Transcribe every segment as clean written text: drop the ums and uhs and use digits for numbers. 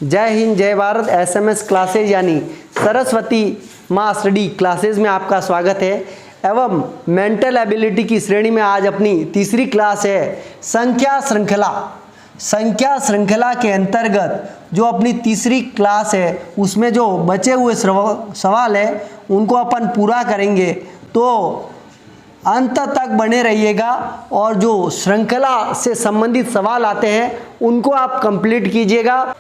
जय हिंद जय Bharat. SMS classes यानी सरस्वती माँ स्टडी क्लासेज में आपका स्वागत है एवं मेंटल एबिलिटी की श्रेणी में आज अपनी तीसरी क्लास है संख्या श्रृंखला। संख्या श्रृंखला के अंतर्गत जो अपनी तीसरी क्लास है उसमें जो बचे हुए सवाल है उनको अपन पूरा करेंगे, तो अंत तक बने रहिएगा और जो श्रृंखला से संबंधित सवाल आते हैं उनको आप कंप्लीट कीजिएगा।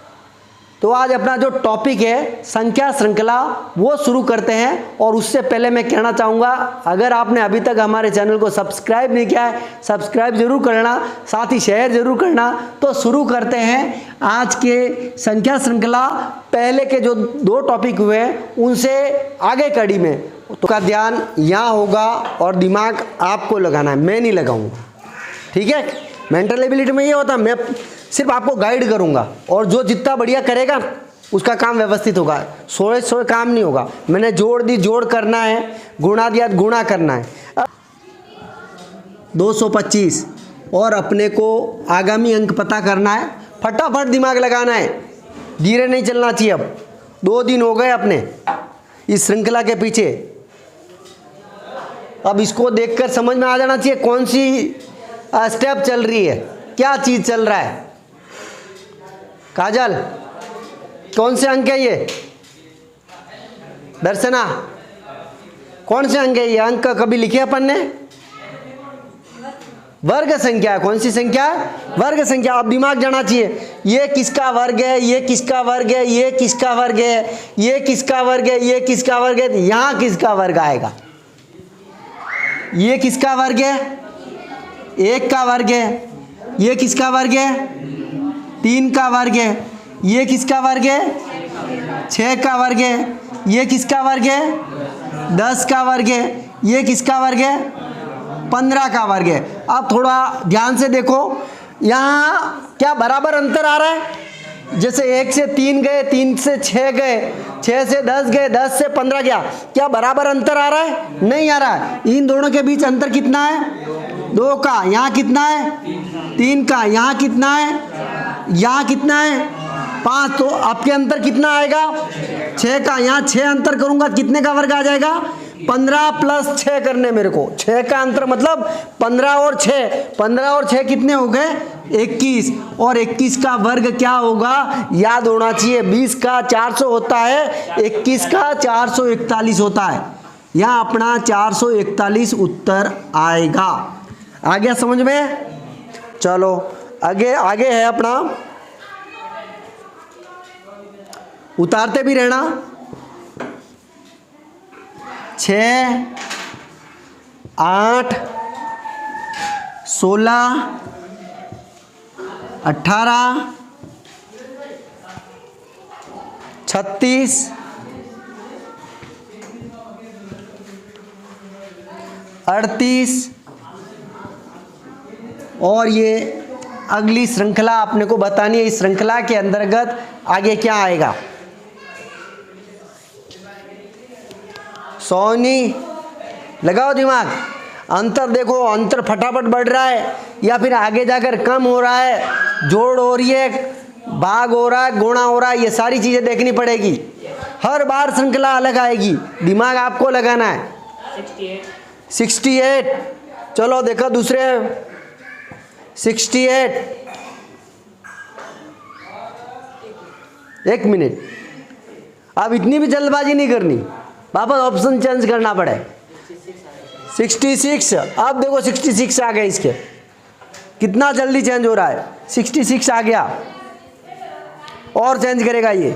तो आज अपना जो टॉपिक है संख्या श्रृंखला वो शुरू करते हैं। और उससे पहले मैं कहना चाहूँगा, अगर आपने अभी तक हमारे चैनल को सब्सक्राइब नहीं किया है सब्सक्राइब जरूर करना, साथ ही शेयर जरूर करना। तो शुरू करते हैं आज के संख्या श्रृंखला। पहले के जो दो टॉपिक हुए उनसे आगे कड़ी में तो का ध्यान यहाँ होगा और दिमाग आपको लगाना है, मैं नहीं लगाऊंगा, ठीक है। मेंटल एबिलिटी में ये होता है मैं सिर्फ आपको गाइड करूंगा और जो जितना बढ़िया करेगा उसका काम व्यवस्थित होगा। सोए काम नहीं होगा। मैंने जोड़ दी जोड़ करना है, गुणा दिया गुणा करना है। 225 और अपने को आगामी अंक पता करना है, फटाफट दिमाग लगाना है, धीरे नहीं चलना चाहिए। अब 2 दिन हो गए अपने इस श्रृंखला के पीछे। अब इसको देखकर समझ में आ जाना चाहिए कौन सी स्टेप चल रही है, क्या चीज चल रहा है। काजल कौन से अंक है ये? दर्शना कौन से अंक है ये? अंक कभी लिखे अपन ने? वर्ग संख्या है। कौन सी संख्या है? वर्ग संख्या। अब दिमाग जाना चाहिए ये किसका वर्ग है, ये किसका वर्ग है, ये किसका वर्ग है, ये किसका वर्ग है, ये किसका वर्ग है। यहां किसका वर्ग आएगा? ये किसका वर्ग है? 1 का वर्ग है। ये किसका वर्ग है? 3 का वर्ग है। ये किसका वर्ग है? 6 का वर्ग है। ये किसका वर्ग है? 10 का वर्ग है। ये किसका वर्ग है? 15 का वर्ग है। अब थोड़ा ध्यान से देखो, यहाँ क्या बराबर अंतर आ रहा है? जैसे 1 से 3 गए, 3 से 6 गए, 6 से 10 गए, 10 से 15 गया, क्या बराबर अंतर आ रहा है? नहीं आ रहा है। इन दोनों के बीच अंतर कितना है? 2 का। यहाँ कितना है? 3 का। यहाँ कितना है? यहाँ कितना है? 5। तो आपके अंतर कितना आएगा? 6 का। यहाँ 6 अंतर करूंगा कितने का वर्ग आ जाएगा? 15 प्लस 6 करने मेरे को। 6 का अंतर मतलब 15 और 6। 15 और 6 कितने हो गए? 21। और 21 का वर्ग क्या होगा? याद होना चाहिए 20 का 400 होता है, 21 का 441 होता है। यहाँ अपना 441 उत्तर आएगा। आ गया समझ में? चलो आगे आगे है अपना, उतारते भी रहना। 6, 8, 16, 18, 36, 38 और ये अगली श्रृंखला अपने को बतानी है। इस श्रृंखला के अंतर्गत आगे क्या आएगा? सोनी लगाओ दिमाग। अंतर देखो, अंतर फटाफट बढ़ रहा है या फिर आगे जाकर कम हो रहा है, जोड़ हो रही है, भाग हो रहा है, गुणा हो रहा है, ये सारी चीजें देखनी पड़ेगी। हर बार श्रृंखला अलग आएगी, दिमाग आपको लगाना है। 68। चलो देखो दूसरे 68। 1 मिनट, अब इतनी भी जल्दबाजी नहीं करनी, वापस ऑप्शन चेंज करना पड़े। 66। अब देखो 66 आ गए इसके, कितना जल्दी चेंज हो रहा है। 66 आ गया और चेंज करेगा ये,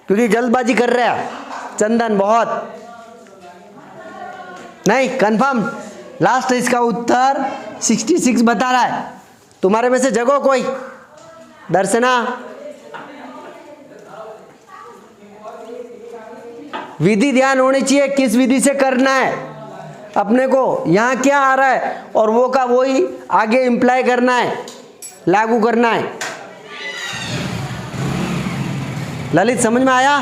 क्योंकि जल्दबाजी कर रहा है चंदन बहुत। नहीं कंफर्म लास्ट इसका उत्तर 66 बता रहा है। तुम्हारे में से जगो कोई? दर्शना विधि ध्यान होनी चाहिए, किस विधि से करना है अपने को, यहाँ क्या आ रहा है और वो का वही आगे इम्प्लाई करना है, लागू करना है। ललित समझ में आया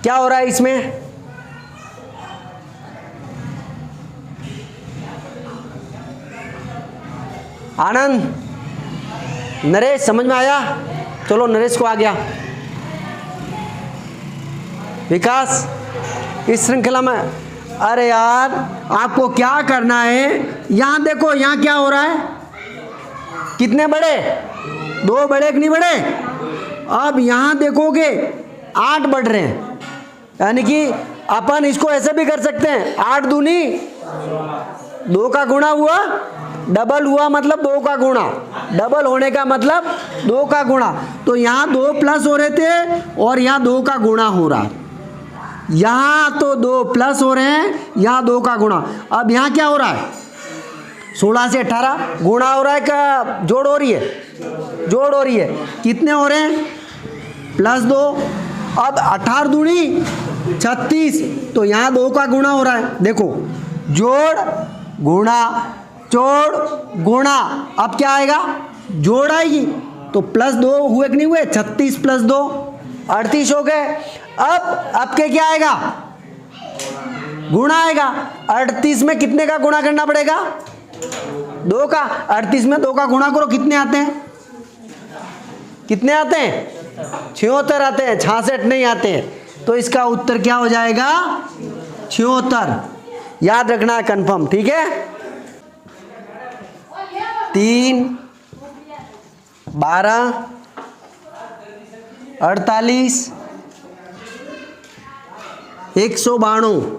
क्या हो रहा है इसमें? आनंद, नरेश समझ में आया? चलो नरेश को आ गया। विकास, इस श्रृंखला में, अरे यार आपको क्या करना है, यहां देखो यहां क्या हो रहा है, कितने बड़े, 2 बड़े कि नहीं बड़े। अब यहां देखोगे 8 बढ़ रहे हैं, यानी कि अपन इसको ऐसे भी कर सकते हैं, 8 दूनी 2 का गुणा हुआ, डबल हुआ मतलब 2 का गुणा, डबल होने का मतलब 2 का गुणा। तो यहाँ 2 प्लस हो रहे थे और यहाँ 2 का गुणा हो रहा है, यहाँ तो 2 प्लस हो रहे हैं, यहाँ 2 का गुणा। अब यहाँ क्या हो रहा है, 16 से 18 गुणा हो रहा है क्या जोड़ हो रही है, जोड़ हो रही है, कितने हो रहे हैं +2। अब 18 दूनी 36, तो यहाँ 2 का गुणा हो रहा है, देखो जोड़ गुणा जोड़ गुणा, अब क्या आएगा जोड़ आएगी, तो +2 हुए कि नहीं हुए, 36 + 2 38 हो गए। अब के क्या आएगा, गुणा आएगा। 38 में कितने का गुणा करना पड़ेगा, 2 का। 38 में 2 का गुणा करो, कितने आते हैं, कितने आते हैं, 76 आते हैं, 66 नहीं आते हैं। तो इसका उत्तर क्या हो जाएगा, 76। याद रखना है कंफर्म, ठीक है। 3 12 48 192।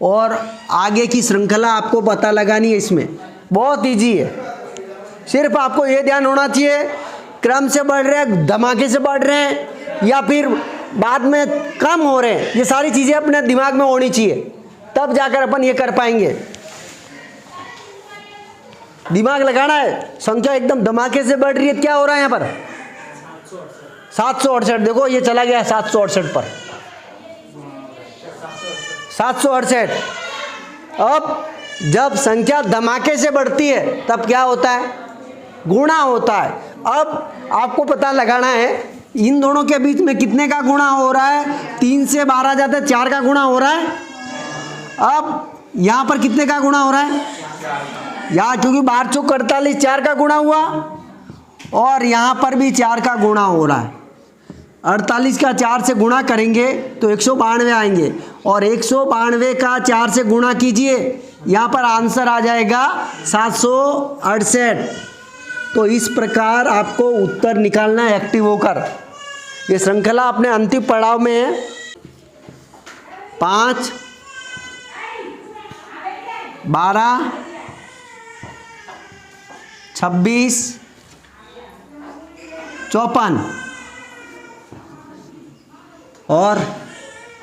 और आगे की श्रृंखला आपको पता लगानी है, इसमें बहुत इजी है, सिर्फ आपको ये ध्यान होना चाहिए क्रम से बढ़ रहे हैं, धमाके से बढ़ रहे हैं या फिर बाद में कम हो रहे हैं, ये सारी चीजें अपने दिमाग में होनी चाहिए, तब जाकर अपन ये कर पाएंगे। दिमाग लगाना है, संख्या एकदम धमाके से बढ़ रही है, क्या हो रहा है यहाँ पर 768, देखो ये चला गया 768 पर, 768। अब जब संख्या धमाके से बढ़ती है तब क्या होता है, गुणा होता है। अब आपको पता लगाना है इन दोनों के बीच में कितने का गुणा हो रहा है, 3 से 12 जाते 4 का गुणा हो रहा है। अब यहाँ पर कितने का गुणा हो रहा है, यहाँ क्योंकि 12 चौक 48, 4 का गुणा हुआ, और यहाँ पर भी 4 का गुणा हो रहा है। 48 का 4 से गुणा करेंगे तो 192 आएंगे, और 192 का 4 से गुणा कीजिए, यहाँ पर आंसर आ जाएगा 768। तो इस प्रकार आपको उत्तर निकालना है एक्टिव होकर। ये श्रृंखला अपने अंतिम पड़ाव में है। 5 12 26 54, और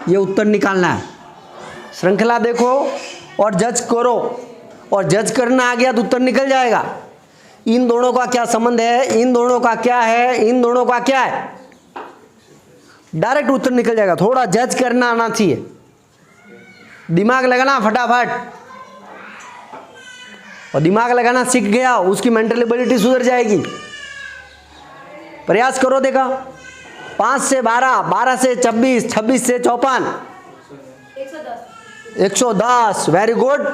ये उत्तर निकालना है। श्रृंखला देखो और जज करो, और जज करना आ गया तो उत्तर निकल जाएगा। इन दोनों का क्या संबंध है, इन दोनों का क्या है, इन दोनों का क्या है, डायरेक्ट उत्तर निकल जाएगा। थोड़ा जज करना आना चाहिए, दिमाग लगाना फटाफट, और दिमाग लगाना सीख गया उसकी मेंटल एबिलिटी सुधर जाएगी। प्रयास करो, देखा 5 से 12, 12 से 26, 26 से 54, 110। वेरी गुड,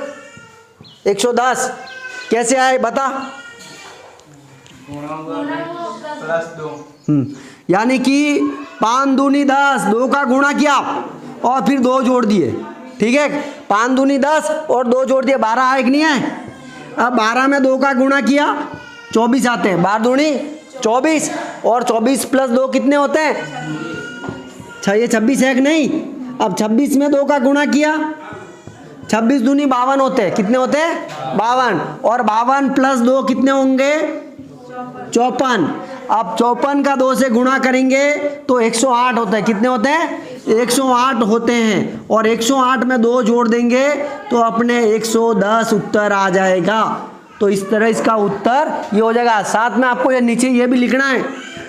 110 कैसे आए बता, +2, यानी कि 5 दूनी 10, 2 का गुणा किया और फिर 2 जोड़ दिए, ठीक है। 5 दूनी 10 और 2 जोड़ दिए, 12 आए कि नहीं आए। अब 12 में 2 का गुणा किया 24 आते हैं, 12 दूनी 24, और 24 + 2 कितने होते हैं, ये 26 है कि नहीं। अब 26 में 2 का गुणा किया, 26 दूनी 52 होते हैं, कितने होते हैं 52, और 52 + 2 कितने होंगे 54। अब 54 का 2 से गुणा करेंगे तो 108 होता है, कितने होते हैं 108 होते हैं, और 108 में 2 जोड़ देंगे तो अपने 110 उत्तर आ जाएगा। तो इस तरह इसका उत्तर ये हो जाएगा। साथ में आपको ये नीचे ये भी लिखना है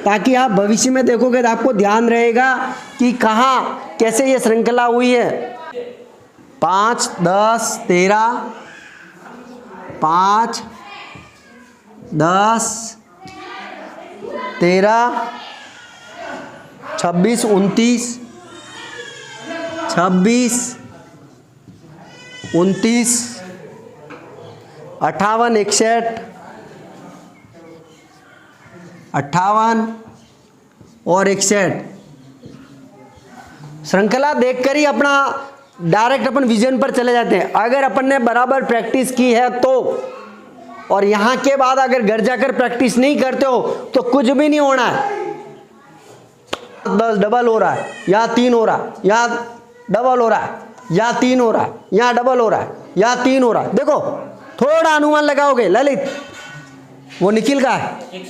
ताकि आप भविष्य में देखोगे तो आपको ध्यान रहेगा कि कहाँ कैसे ये श्रृंखला हुई है। 5 10 13, 5 10 13, 26 29, 26 29, 58 61, 58 और 61। श्रृंखला देखकर ही अपना डायरेक्ट अपन विजन पर चले जाते हैं। अगर अपन ने बराबर प्रैक्टिस की है तो, और यहाँ के बाद अगर घर जाकर प्रैक्टिस नहीं करते हो तो कुछ भी नहीं होना है। 10 डबल हो रहा है, यहाँ 3 हो रहा है, यहाँ डबल हो रहा है, यहाँ 3 हो रहा है, यहाँ डबल हो रहा है, यहाँ 3 हो रहा है। देखो थोड़ा अनुमान लगाओगे ललित, वो निखिल का है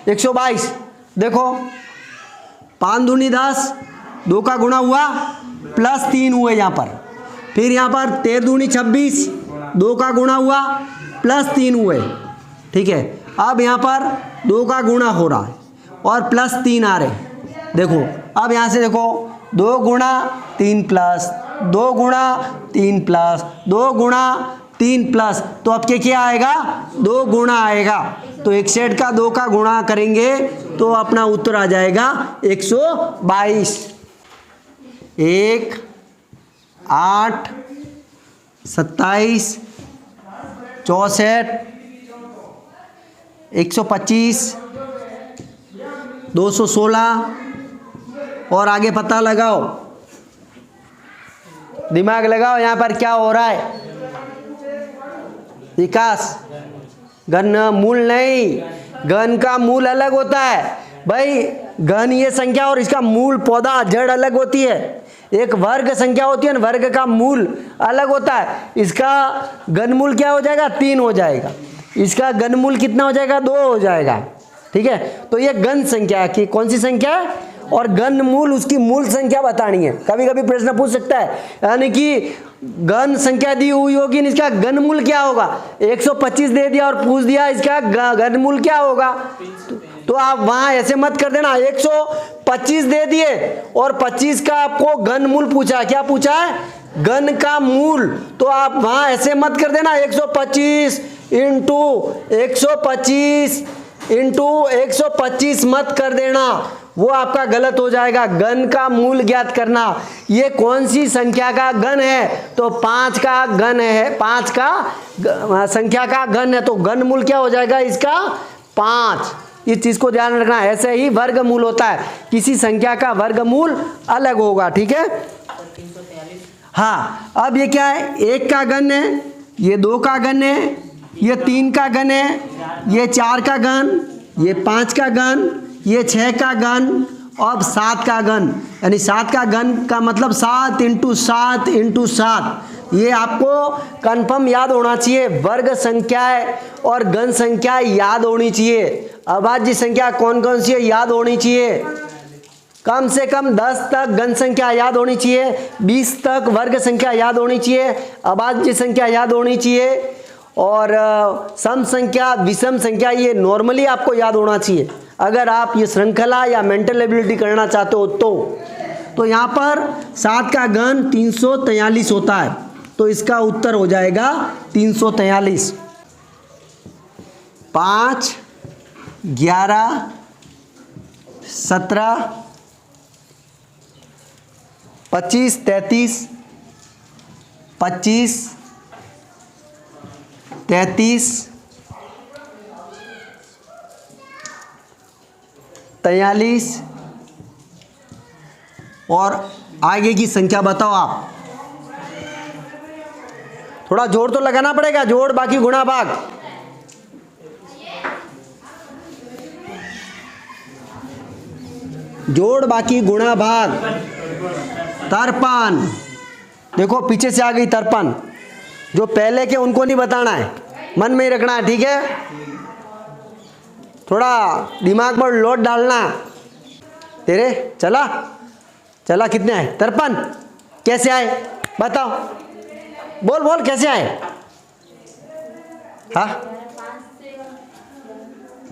122। देखो 5 दूनी 10, 2 का गुणा हुआ +3 हुए यहाँ पर। फिर यहाँ पर 13 दूनी 26, 2 का गुणा हुआ +3 हुए। ठीक है, अब यहाँ पर 2 का गुणा हो रहा है और +3 आ रहे। देखो अब यहाँ से देखो 2 गुणा 3 प्लस 2 गुणा 3 प्लस 2 गुणा 3 प्लस, तो अब क्या आएगा 2 गुणा आएगा। तो 61 का 2 का गुणा करेंगे तो अपना उत्तर आ जाएगा 122। 1 8 27 64 125 216 और आगे पता लगाओ, दिमाग लगाओ यहाँ पर क्या हो रहा है। विकास घन मूल नहीं, घन का मूल अलग होता है भाई। घन ये संख्या और इसका मूल पौधा जड़ अलग होती है। एक वर्ग संख्या होती है ना, वर्ग का मूल अलग होता है। इसका घनमूल क्या हो जाएगा 3 हो जाएगा, इसका घनमूल कितना हो जाएगा 2 हो जाएगा। ठीक है, तो ये घन संख्या की कौन सी संख्या है और घनमूल उसकी मूल संख्या बतानी है। कभी कभी प्रश्न पूछ सकता है, यानी कि घन संख्या दी हुई होगी, इसका घनमूल क्या होगा। 125 दे दिया और पूछ दिया इसका घनमूल क्या होगा, तो आप वहां ऐसे मत कर देना। 125 दे दिए और 25 का आपको घनमूल पूछा, क्या पूछा है घन का मूल, तो आप वहां ऐसे मत कर देना 125 इंटू 125 इंटू 125 मत कर देना, वो आपका गलत हो जाएगा। घन का मूल ज्ञात करना, ये कौन सी संख्या का घन है, तो 5 का घन है, 5 का संख्या का घन है, तो घन मूल क्या हो जाएगा इसका 5। इस चीज को ध्यान रखना। ऐसे ही वर्गमूल होता है, किसी संख्या का वर्गमूल अलग होगा। ठीक है, हाँ। अब ये क्या है, 1 का घन है, ये 2 का घन है, ये 3 का घन है, ये 4 का घन, ये 5 का घन, ये 6 का घन, अब 7 का घन, यानी 7 का घन का मतलब 7 इंटू 7 इंटू 7। ये आपको कंफर्म याद होना चाहिए। वर्ग संख्याएं और घन संख्या याद होनी चाहिए। अभाज्य संख्या कौन कौन सी है याद होनी चाहिए। कम से कम 10 तक घन संख्या याद होनी चाहिए, 20 तक वर्ग संख्या याद होनी चाहिए, अभाज्य संख्या याद होनी चाहिए, और सम संख्या विषम संख्या ये नॉर्मली आपको याद होना चाहिए अगर आप ये श्रृंखला या मेंटल एबिलिटी करना चाहते हो। तो यहाँ पर 7 का घन 343 होता है, तो इसका उत्तर हो जाएगा 343। 5 11 17 25 33 25 33 43 और आगे की संख्या बताओ आप। थोड़ा जोड़ तो लगाना पड़ेगा, जोड़ बाकी गुणा भाग। जोड़ बाकी गुणा भाग। 53, देखो पीछे से आ गई 53। जो पहले के उनको नहीं बताना है, मन में ही रखना है। ठीक है, थोड़ा दिमाग पर लोड डालना। तेरे चला चला कितने आए 53। कैसे आए बताओ, बोल बोल कैसे आए। हाँ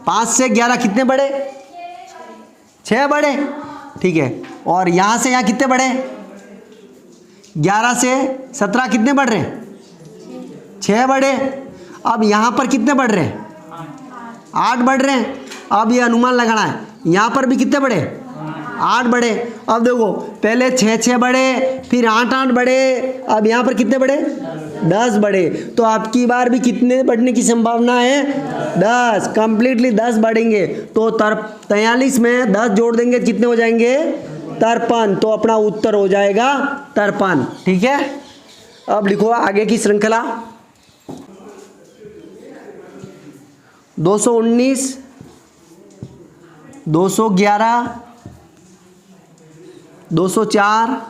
5 से 11 कितने बढ़े 6 बढ़े। ठीक है, और यहाँ से यहाँ कितने बढ़े 11 से 17 कितने बढ़ रहे 6 बढ़े। अब यहाँ पर कितने बढ़ रहे 8 बढ़ रहे हैं। अब ये अनुमान लगाना है, यहाँ पर भी कितने बढ़े 8 बढ़े। अब देखो पहले 6 6 बढ़े, फिर 8 8 बढ़े, अब यहाँ पर कितने बढ़े 10 बढ़े। तो आपकी बार भी कितने बढ़ने की संभावना है? 10, कंप्लीटली 10 बढ़ेंगे। तो 43 में 10 जोड़ देंगे कितने हो जाएंगे? 53। तो अपना उत्तर हो जाएगा 53। ठीक है, अब लिखो आगे की श्रृंखला। 219, 211, 204,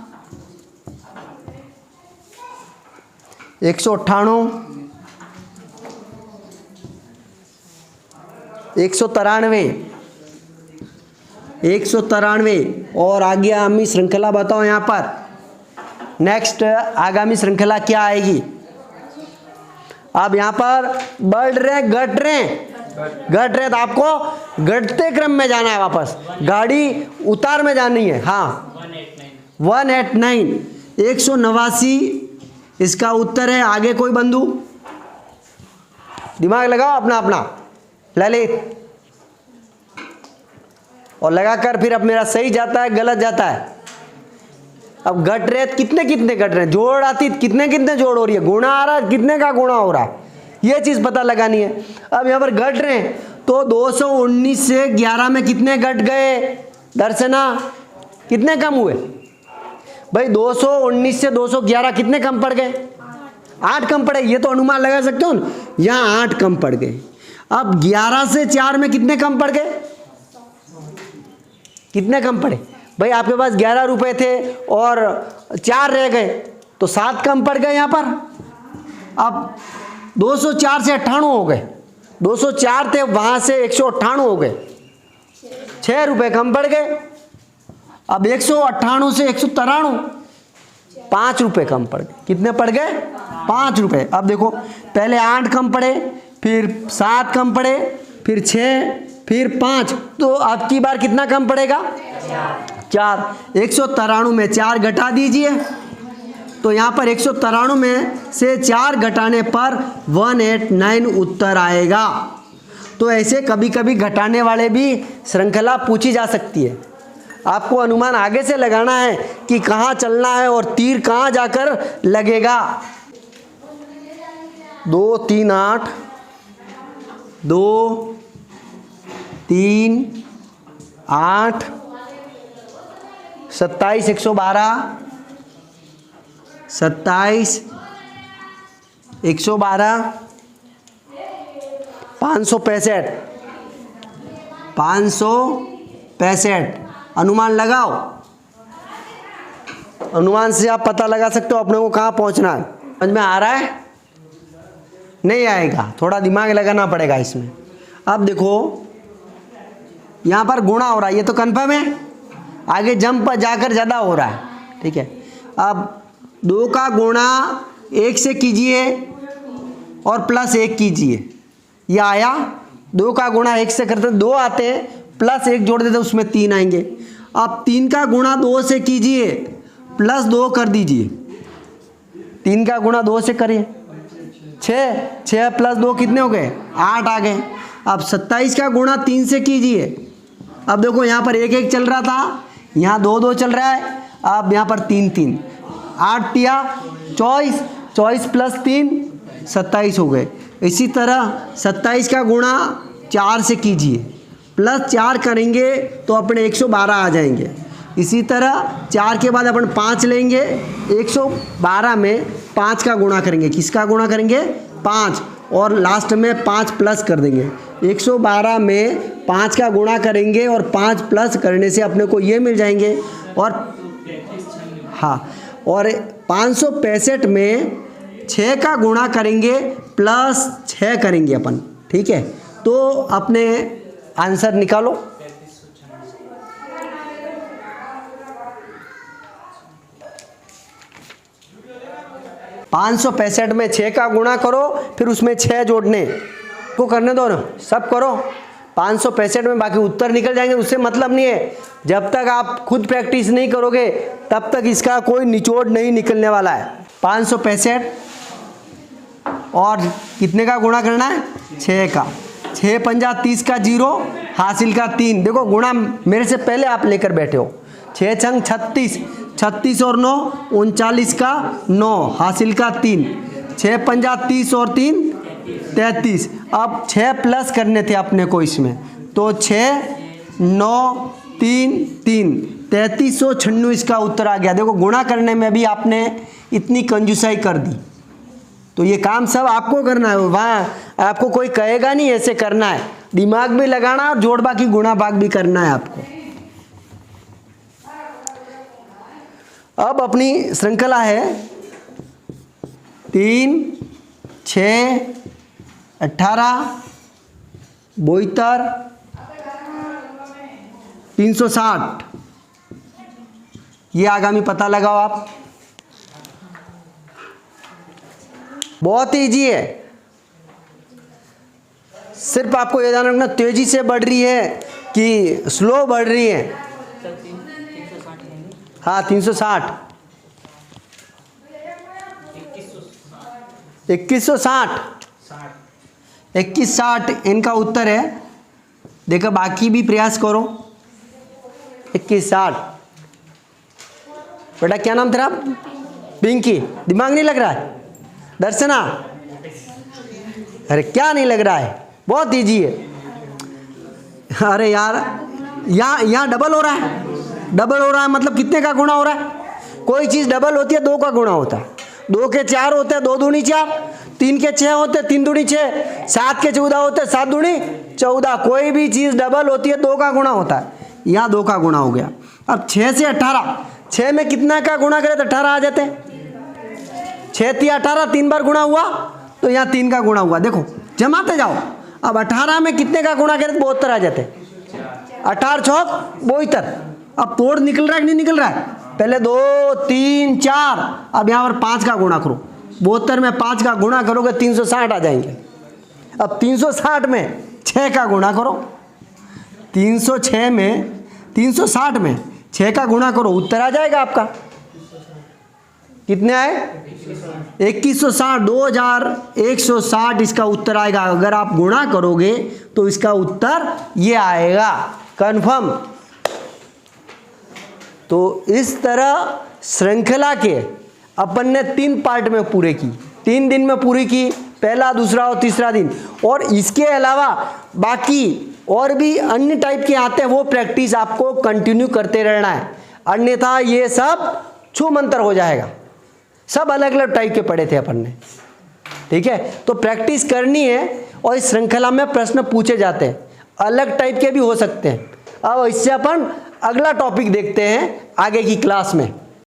198, 193 और आगे आगामी श्रृंखला बताओ यहाँ पर। नेक्स्ट आगामी श्रृंखला क्या आएगी? अब यहाँ पर बढ़ रहे घट रहे तो आपको घटते क्रम में जाना है, वापस गाड़ी उतार में जानी है। हाँ 189, 189 इसका उत्तर है। आगे कोई बंधु दिमाग लगाओ अपना अपना, ललित, और लगाकर फिर अब मेरा सही जाता है गलत जाता है। अब घट रहे कितने कितने घट रहे हैं, जोड़ आती कितने कितने जोड़ हो रही है, गुणा आ रहा है कितने का गुणा हो रहा है, ये चीज पता लगानी है। अब यहाँ पर घट रहे हैं तो 219 से 11 में कितने घट गए दर्शना, कितने कम हुए भाई? 219 से 211 कितने कम पड़ गए? 8 कम पड़े। ये तो अनुमान लगा सकते हो ना, यहाँ 8 कम पड़ गए। अब 11 से 4 में कितने कम पड़ गए? कितने कम पड़े भाई? आपके पास 11 रुपए थे और 4 रह गए तो 7 कम पड़ गए यहाँ पर। अब 204 से 98 हो गए, 204 थे वहां से 198 हो गए, 6 रुपए कम पड़ गए। अब 198 से 193 5 रुपए कम पड़ गए। कितने पड़ गए? 5 रुपए। अब देखो पहले 8 कम पड़े, फिर 7 कम पड़े, फिर 6, फिर 5, तो अब की बार कितना कम पड़ेगा? 4। 193 में 4 घटा दीजिए, तो यहाँ पर 193 में से 4 घटाने पर 189 उत्तर आएगा। तो ऐसे कभी कभी घटाने वाले भी श्रृंखला पूछी जा सकती है। आपको अनुमान आगे से लगाना है कि कहाँ चलना है और तीर कहाँ जाकर लगेगा। 2 3 8, 2 3 8, 27 112, 27 112, 565, 565। अनुमान लगाओ, अनुमान से आप पता लगा सकते हो अपने को कहाँ पहुंचना है। समझ में आ रहा है? नहीं आएगा, थोड़ा दिमाग लगाना पड़ेगा इसमें। अब देखो यहाँ पर गुणा हो रहा है, ये तो कन्फर्म है, आगे जंप पर जाकर ज़्यादा हो रहा है। ठीक है, अब 2 का गुणा 1 से कीजिए और प्लस 1 कीजिए, ये आया। 2 का गुणा 1 से करते 2 आते हैं, प्लस 1 जोड़ देते उसमें 3 आएंगे। अब 3 का गुणा 2 से कीजिए, प्लस 2 कर दीजिए। 3 का गुणा 2 से करिए, 6 प्लस 2 कितने हो गए? 8 आ गए। अब 27 का गुणा 3 से कीजिए। अब देखो यहाँ पर 1 1 चल रहा था, यहाँ 2 2 चल रहा है, अब यहाँ पर 3 3, 8 तिया 24, 24 प्लस 3 27 हो गए। इसी तरह 27 का गुणा 4 से कीजिए, प्लस 4 करेंगे तो अपने 112 आ जाएंगे। इसी तरह 4 के बाद अपन 5 लेंगे, 112 में 5 का गुणा करेंगे। किसका गुणा करेंगे? 5, और लास्ट में 5 प्लस कर देंगे। 112 में 5 का गुणा करेंगे और 5 प्लस करने से अपने को ये मिल जाएंगे। और हाँ, और 565 में 6 का गुणा करेंगे प्लस 6 करेंगे अपन। ठीक है, तो अपने आंसर निकालो। 565 में 6 का गुणा करो, फिर उसमें 6 जोड़ने को करने दो ना, सब करो। 565 में बाकी उत्तर निकल जाएंगे, उससे मतलब नहीं है। जब तक आप खुद प्रैक्टिस नहीं करोगे तब तक इसका कोई निचोड़ नहीं निकलने वाला है। 565 और कितने का गुणा करना है? 6 का। 6 पंजा 30 का 0, हासिल का 3। देखो गुणा मेरे से पहले आप लेकर बैठे हो। 6 छंग 36, 36 और 9 39 का 9, हासिल का 3। 6 पंजा 30 और 3 33। अब 6 प्लस करने थे अपने को इसमें, तो 6 9 3 3 3396 इसका उत्तर आ गया। देखो गुणा करने में भी आपने इतनी कंजूसाई कर दी, तो ये काम सब आपको करना है, वहाँ आपको कोई कहेगा नहीं ऐसे करना है, दिमाग भी लगाना और जोड़ बाकी गुणा भाग भी करना है आपको। अब अपनी श्रृंखला है 3 6 18 72 360। ये आगामी पता लगाओ आप, बहुत इजी है। सिर्फ आपको ये ध्यान रखना तेजी से बढ़ रही है कि स्लो बढ़ रही है। हाँ 360 2160 2160 इनका उत्तर है। देखो बाकी भी प्रयास करो। 2160 बेटा क्या नाम तेरा? पिंकी। दिमाग नहीं लग रहा है? दर्शना, अरे क्या नहीं लग रहा है? बहुत इजी है। अरे यार यहाँ डबल हो रहा है, डबल हो रहा है मतलब कितने का गुणा हो रहा है? कोई चीज़ डबल होती है 2 का गुणा होता है, 2 के 4 होते हैं 2 दूनी 4, 3 के 6 होते हैं 3 दूनी 6, 7 के 14 होते हैं 7 दूनी 14। कोई भी चीज़ डबल होती है 2 का गुणा होता है, यहाँ 2 का गुणा हो गया। अब 6 से 18, 6 में कितना का गुणा करें तो 18 आ जाते हैं। 6 3 18, 3 बार गुणा हुआ तो यहाँ 3 का गुणा हुआ। देखो जमाते जाओ। अब 18 में कितने का गुणा करें तो 72 आ जाते हैं। 18 चौक 72। अब तोड़ निकल रहा है कि नहीं निकल रहा है? पहले 2 3 4, अब यहाँ पर 5 का गुणा करो। 72 में 5 का गुणा करोगे 360 आ जाएंगे। अब 360 में 6 का गुणा करो, 360 में 6 का गुणा करो, उत्तर आ जाएगा आपका। कितने आए? 2160, 2160 इसका उत्तर आएगा। अगर आप गुणा करोगे तो इसका उत्तर ये आएगा, कंफर्म। तो इस तरह श्रृंखला के अपन ने 3 पार्ट में पूरे की, 3 दिन में पूरी की, पहला दूसरा और तीसरा दिन। और इसके अलावा बाकी और भी अन्य टाइप के आते हैं, वो प्रैक्टिस आपको कंटिन्यू करते रहना है, अन्यथा ये सब छू मंतर हो जाएगा। सब अलग अलग टाइप के पढ़े थे अपन ने, ठीक है? तो प्रैक्टिस करनी है और इस श्रृंखला में प्रश्न पूछे जाते हैं, अलग टाइप के भी हो सकते हैं। अब इससे अपन अगला टॉपिक देखते हैं आगे की क्लास में।